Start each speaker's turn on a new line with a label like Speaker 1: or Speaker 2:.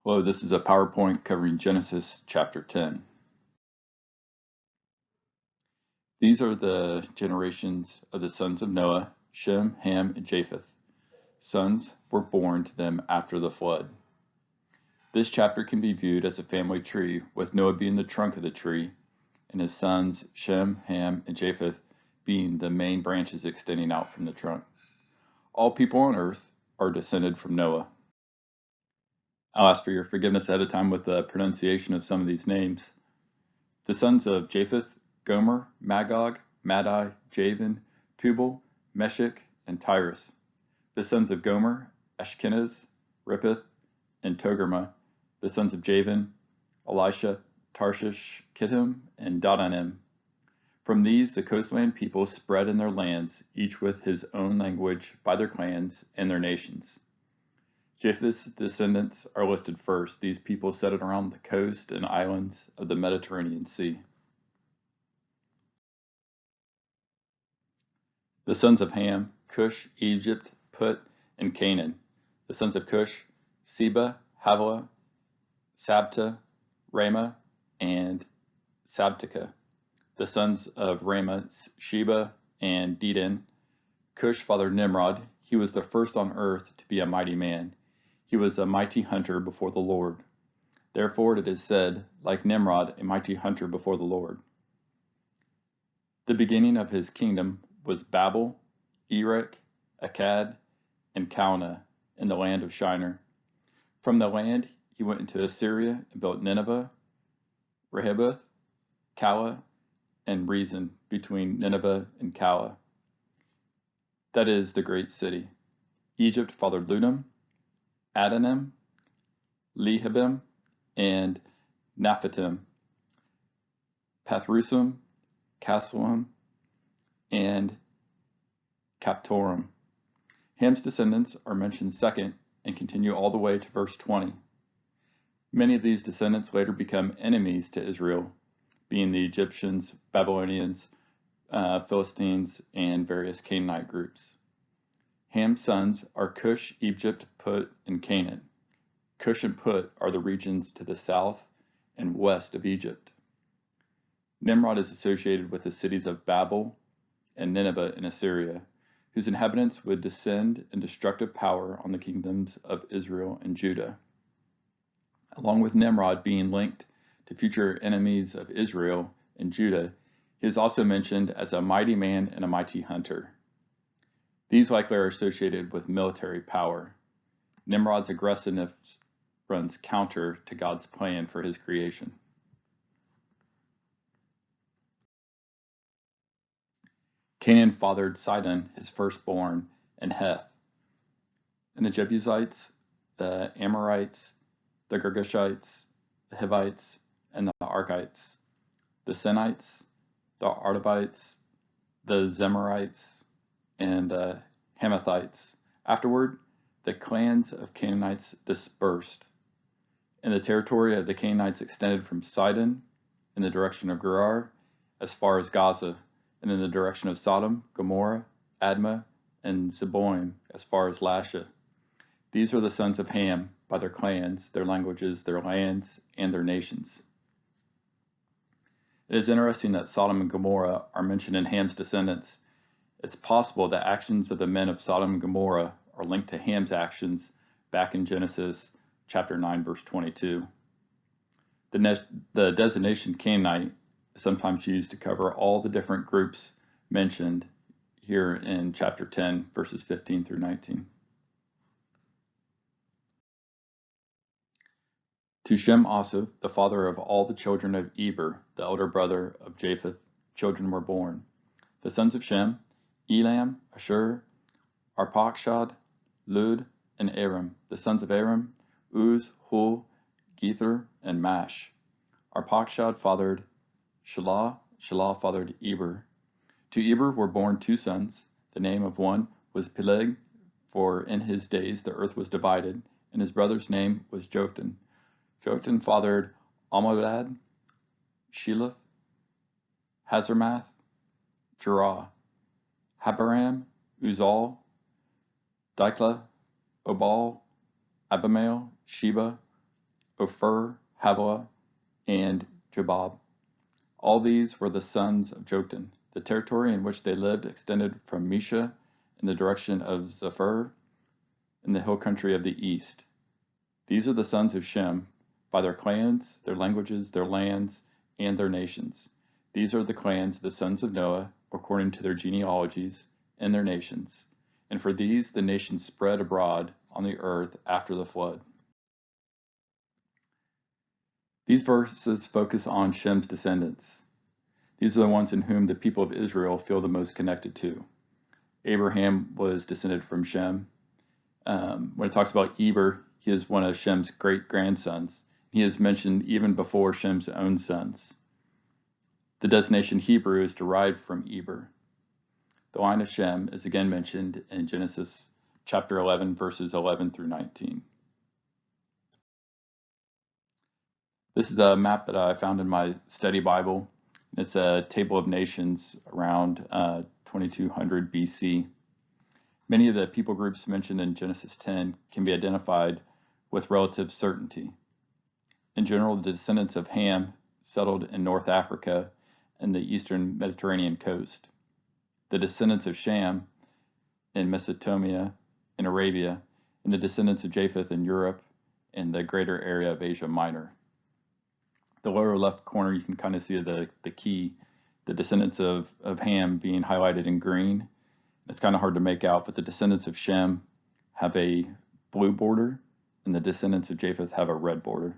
Speaker 1: Hello, this is a PowerPoint covering Genesis chapter 10. These are the generations of the sons of Noah, Shem, Ham, and Japheth. Sons were born to them after the flood. This chapter can be viewed as a family tree, with Noah being the trunk of the tree, and his sons, Shem, Ham, and Japheth, being the main branches extending out from the trunk. All people on earth are descended from Noah. I'll ask for your forgiveness ahead of time with the pronunciation of some of these names. The sons of Japheth, Gomer, Magog, Madai, Javan, Tubal, Meshech, and Tyrus. The sons of Gomer, Ashkenaz, Rippeth, and Togarmah. The sons of Javan, Elisha, Tarshish, Kittim, and Dadanim. From these the coastland people spread in their lands, each with his own language, by their clans and their nations. Japheth's descendants are listed first. These people settled around the coast and islands of the Mediterranean Sea. The sons of Ham, Cush, Egypt, Put, and Canaan. The sons of Cush, Seba, Havilah, Sabta, Ramah, and Sabteka. The sons of Ramah, Sheba, and Dedan. Cush fathered Nimrod. He was the first on earth to be a mighty man. He was a mighty hunter before the Lord. Therefore it is said, like Nimrod, a mighty hunter before the Lord. The beginning of his kingdom was Babel, Erech, Akkad, and Calneh in the land of Shinar. From the land he went into Assyria and built Nineveh, Rehoboth, Calah, and Rezin between Nineveh and Calah. That is the great city. Egypt fathered Ludum, Adonam, Lehabim, and Naphatim, Pathrusim, Casluim, and Captorim. Ham's descendants are mentioned second and continue all the way to verse 20. Many of these descendants later become enemies to Israel, being the Egyptians, Babylonians, Philistines, and various Canaanite groups. Ham's sons are Cush, Egypt, Put, and Canaan. Cush and Put are the regions to the south and west of Egypt. Nimrod is associated with the cities of Babel and Nineveh in Assyria, whose inhabitants would descend in destructive power on the kingdoms of Israel and Judah. Along with Nimrod being linked to future enemies of Israel and Judah, he is also mentioned as a mighty man and a mighty hunter. These likely are associated with military power. Nimrod's aggressiveness runs counter to God's plan for his creation. Canaan fathered Sidon, his firstborn, and Heth. And the Jebusites, the Amorites, the Girgashites, the Hivites, and the Arkites, the Sinites, the Artabites, the Zemarites, and the Hamathites. Afterward, the clans of Canaanites dispersed, and the territory of the Canaanites extended from Sidon in the direction of Gerar as far as Gaza, and in the direction of Sodom, Gomorrah, Admah, and Zeboim as far as Lasha. These are the sons of Ham by their clans, their languages, their lands, and their nations. It is interesting that Sodom and Gomorrah are mentioned in Ham's descendants. It's possible that actions of the men of Sodom and Gomorrah are linked to Ham's actions back in Genesis chapter 9, verse 22. The designation Canaanite is sometimes used to cover all the different groups mentioned here in chapter 10, verses 15 through 19. To Shem also, the father of all the children of Eber, the elder brother of Japheth, children were born. The sons of Shem, Elam, Ashur, Arpachshad, Lud, and Aram. The sons of Aram, Uz, Hul, Gether, and Mash. Arpachshad fathered Shelah, Shelah fathered Eber. To Eber were born two sons. The name of one was Peleg, for in his days the earth was divided, and his brother's name was Joktan. Joktan fathered Almodad, Sheloth, Hazarmath, Jerah, Habaram, Uzal, Diklah, Obal, Abimael, Sheba, Ophir, Havilah, and Jobab. All these were the sons of Joktan. The territory in which they lived extended from Mesha in the direction of Zephyr in the hill country of the east. These are the sons of Shem, by their clans, their languages, their lands, and their nations. These are the clans of the sons of Noah, according to their genealogies and their nations. And for these the nations spread abroad on the earth after the flood. These verses focus on Shem's descendants. These are the ones in whom the people of Israel feel the most connected to. Abraham was descended from Shem. When it talks about Eber, he is one of Shem's great-grandsons. He is mentioned even before Shem's own sons. The designation Hebrew is derived from Eber. The line of Shem is again mentioned in Genesis chapter 11, verses 11 through 19. This is a map that I found in my study Bible. It's a table of nations around 2200 BC. Many of the people groups mentioned in Genesis 10 can be identified with relative certainty. In general, the descendants of Ham settled in North Africa and the eastern Mediterranean coast. The descendants of Shem in Mesopotamia and Arabia, and the descendants of Japheth in Europe and the greater area of Asia Minor. The lower left corner, you can kind of see the key, the descendants of Ham being highlighted in green. It's kind of hard to make out, but the descendants of Shem have a blue border, and the descendants of Japheth have a red border.